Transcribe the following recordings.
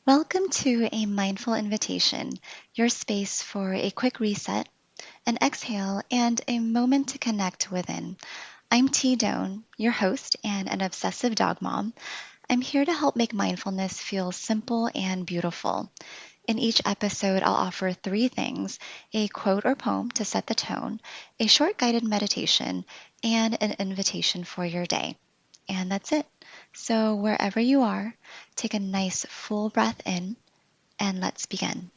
Welcome to a mindful invitation, your space for a quick reset, an exhale, and a moment to connect within. I'm T. Doan, your host and an obsessive dog mom. I'm here to help make mindfulness feel simple and beautiful. In each episode, I'll offer three things: a quote or poem to set the tone, a short guided meditation, and an invitation for your day. And that's it. So, wherever you are, take a nice full breath in and let's begin.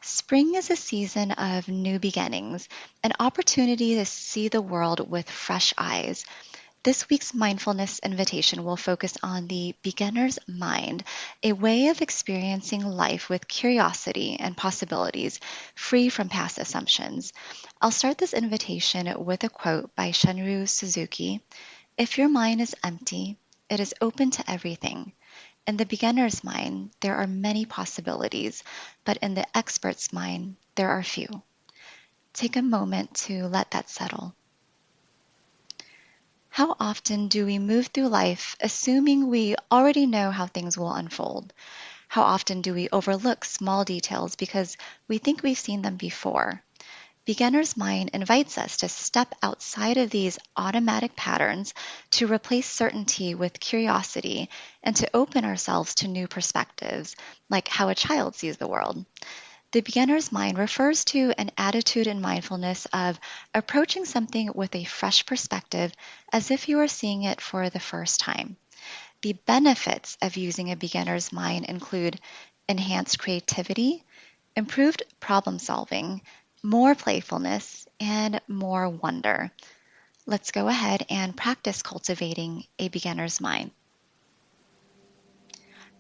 Spring is a season of new beginnings, an opportunity to see the world with fresh eyes. This week's mindfulness invitation will focus on the beginner's mind, a way of experiencing life with curiosity and possibilities, free from past assumptions. I'll start this invitation with a quote by Shunryu Suzuki: "If your mind is empty, it is open to everything. In the beginner's mind, there are many possibilities, but in the expert's mind, there are few." Take a moment to let that settle. How often do we move through life assuming we already know how things will unfold? How often do we overlook small details because we think we've seen them before? Beginner's mind invites us to step outside of these automatic patterns, to replace certainty with curiosity, and to open ourselves to new perspectives, like how a child sees the world. The beginner's mind refers to an attitude in mindfulness of approaching something with a fresh perspective, as if you are seeing it for the first time. The benefits of using a beginner's mind include enhanced creativity, improved problem solving, more playfulness, and more wonder. Let's go ahead and practice cultivating a beginner's mind.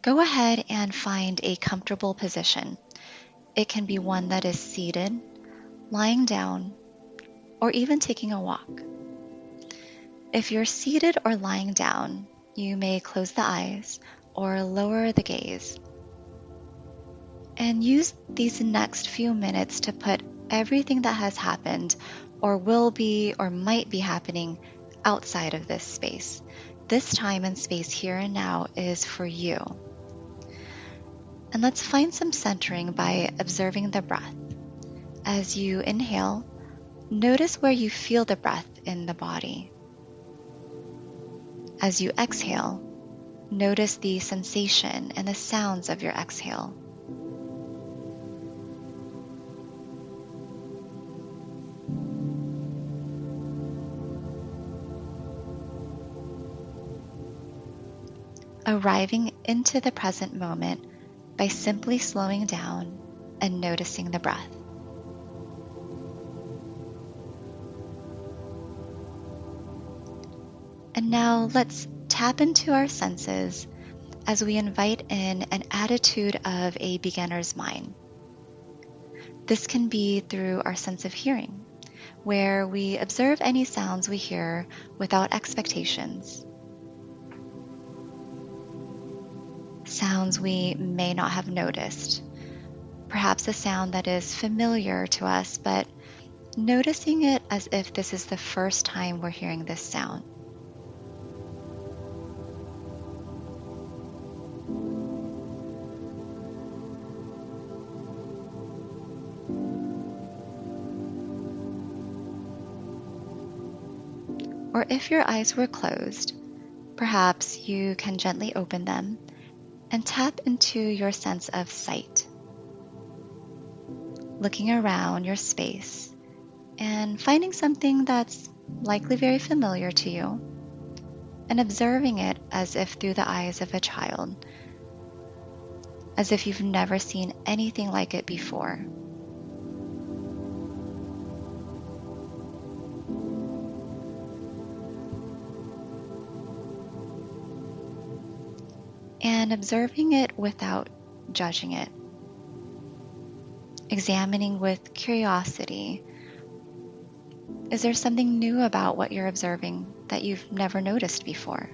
Go ahead and find a comfortable position. It can be one that is seated, lying down, or even taking a walk. If you're seated or lying down, you may close the eyes or lower the gaze. And use these next few minutes to put everything that has happened or will be or might be happening outside of this space. This time and space here and now is for you. And let's find some centering by observing the breath. As you inhale, notice where you feel the breath in the body. As you exhale, notice the sensation and the sounds of your exhale. Arriving into the present moment by simply slowing down and noticing the breath. And now let's tap into our senses as we invite in an attitude of a beginner's mind. This can be through our sense of hearing, where we observe any sounds we hear without expectations. Sounds we may not have noticed. Perhaps a sound that is familiar to us, but noticing it as if this is the first time we're hearing this sound. Or if your eyes were closed, perhaps you can gently open them and tap into your sense of sight. Looking around your space and finding something that's likely very familiar to you and observing it as if through the eyes of a child, as if you've never seen anything like it before. And observing it without judging it. Examining with curiosity. Is there something new about what you're observing that you've never noticed before?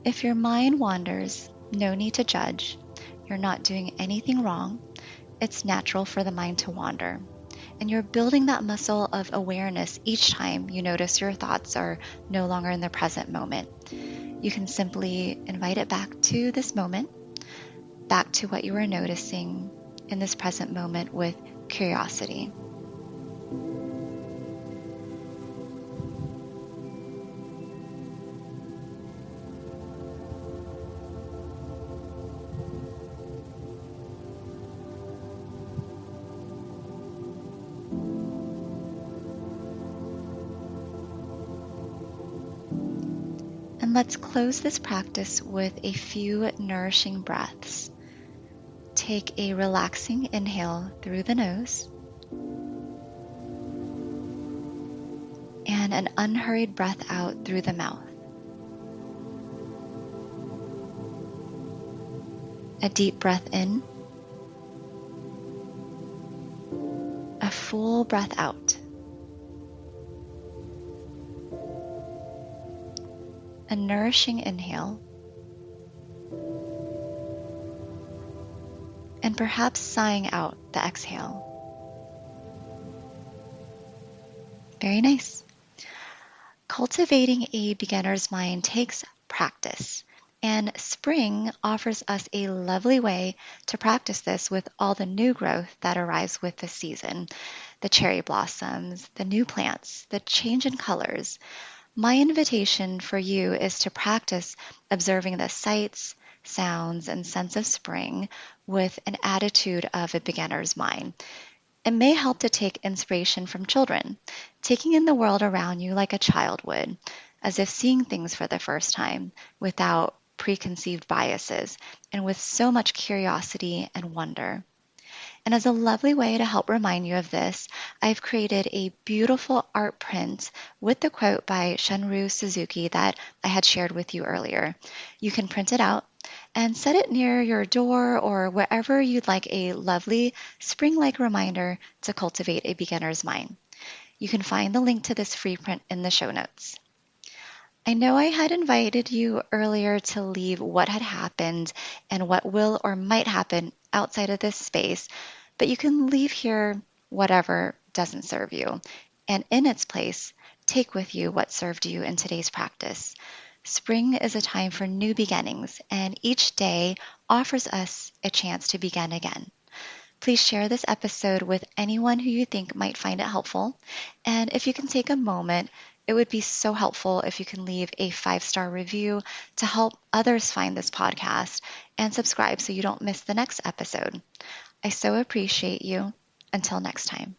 If your mind wanders, no need to judge. You're not doing anything wrong. It's natural for the mind to wander. And you're building that muscle of awareness each time you notice your thoughts are no longer in the present moment. You can simply invite it back to this moment, back to what you were noticing in this present moment with curiosity. And let's close this practice with a few nourishing breaths. Take a relaxing inhale through the nose and an unhurried breath out through the mouth. A deep breath in, a full breath out. A nourishing inhale, and perhaps sighing out the exhale. Very nice. Cultivating a beginner's mind takes practice, and spring offers us a lovely way to practice this with all the new growth that arrives with the season. The cherry blossoms, the new plants, the change in colors. My invitation for you is to practice observing the sights, sounds, and scents of spring with an attitude of a beginner's mind. It may help to take inspiration from children, taking in the world around you like a child would, as if seeing things for the first time, without preconceived biases, and with so much curiosity and wonder. And as a lovely way to help remind you of this, I've created a beautiful art print with the quote by Shunryu Suzuki that I had shared with you earlier. You can print it out and set it near your door or wherever you'd like a lovely spring-like reminder to cultivate a beginner's mind. You can find the link to this free print in the show notes. I know I had invited you earlier to leave what had happened and what will or might happen outside of this space, but you can leave here whatever doesn't serve you, and in its place, take with you what served you in today's practice. Spring is a time for new beginnings, and each day offers us a chance to begin again. Please share this episode with anyone who you think might find it helpful, and if you can take a moment, it would be so helpful if you can leave a 5-star review to help others find this podcast and subscribe so you don't miss the next episode. I so appreciate you. Until next time.